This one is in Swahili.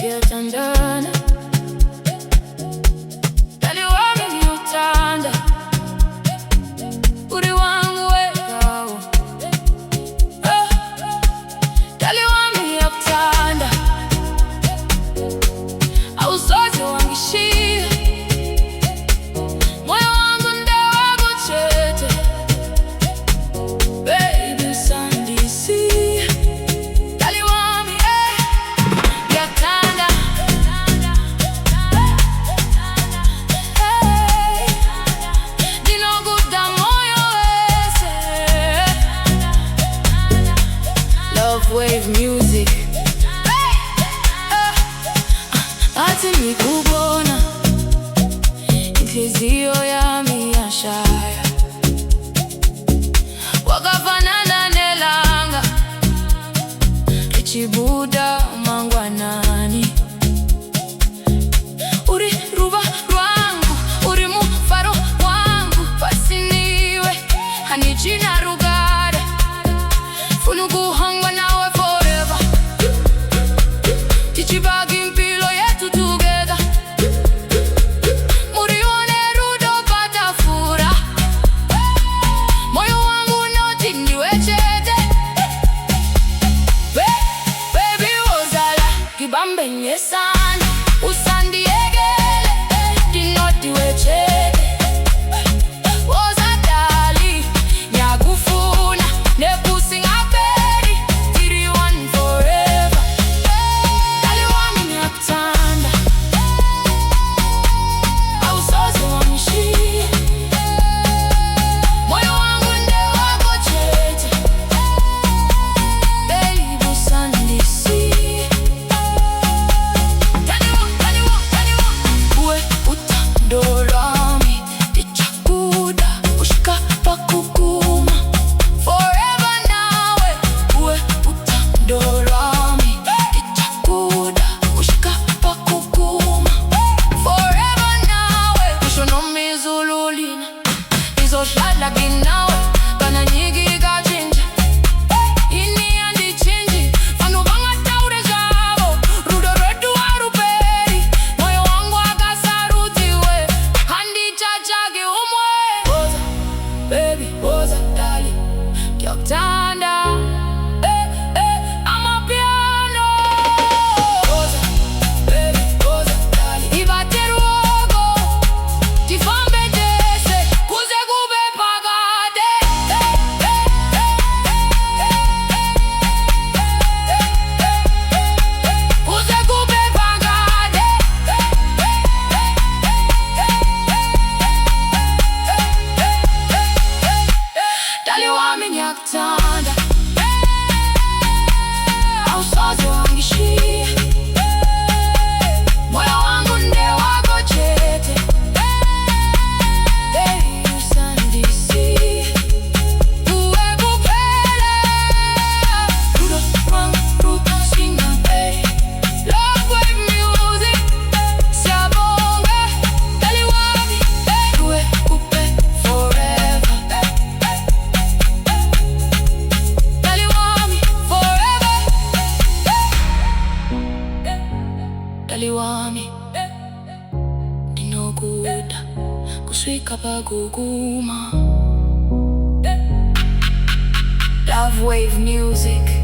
Ngiyathandana, Dali Wami ngiyuthanda, uri wangu wewe. Dali Wami ngiyuthanda, awusoze wangishiya, moyo wangu ndewakuthethe, baby usandisi. Dali Wami ngiyuthanda, Ndinokuda moyo wese. Love wave music. Athi ngikubona inhliziyo yami yashaya, wakafanana nelanga lichibuda mangwanani. Uri ruba rwangu, uri mufaro wangu, basi niwe hanichina rugare, funa kuhangwa nawe forever, tichibagi mpilo yetu together. Murione rudo pata fura, moyo wangu noti niwechete. Baby wozala kibambe nyesana, usandiegele dinoti wechete. Wozadali nyakufuna nekusingaperi, tiri one forever. Dali Wami ngiyuthanda, awusoze wangishiya, moyo wangu ndewakuthethe, baby usandisi. Uwe uthando lwami, Ngiyakuthanda, ushika pakukuma forever nawe. Uwe uthando lwami, Ngiyakuthanda, ushika pakukuma forever nawe. Ngisho noma izulu lina, ngizohlala nginawe, kana nyiki kachinja, ini andichinji, vanhu vangataure zvavo, rudo rwedu haruperi, moyo wangu akasarudhiwe, handichachake umwe. Woza, baby, woza, dali, ngiyuthanda, Amapiano. Woza, baby, woza, dali, ivateruoko, tifambe tese, kuze kube phakade. Kuze kube phakade. Dali Wami ngiyuthanda, awusoze wangishiya, moyo wangu ndewakuthethe, baby usandisi. Uwe kuphela rudo rwangu singaperi, love wave music. Siyabonga Dali Wami, uwe kupe forever. Dali Wami forever. Dali Wami Ndinokuda, kuswika pakukuma. Love wave music.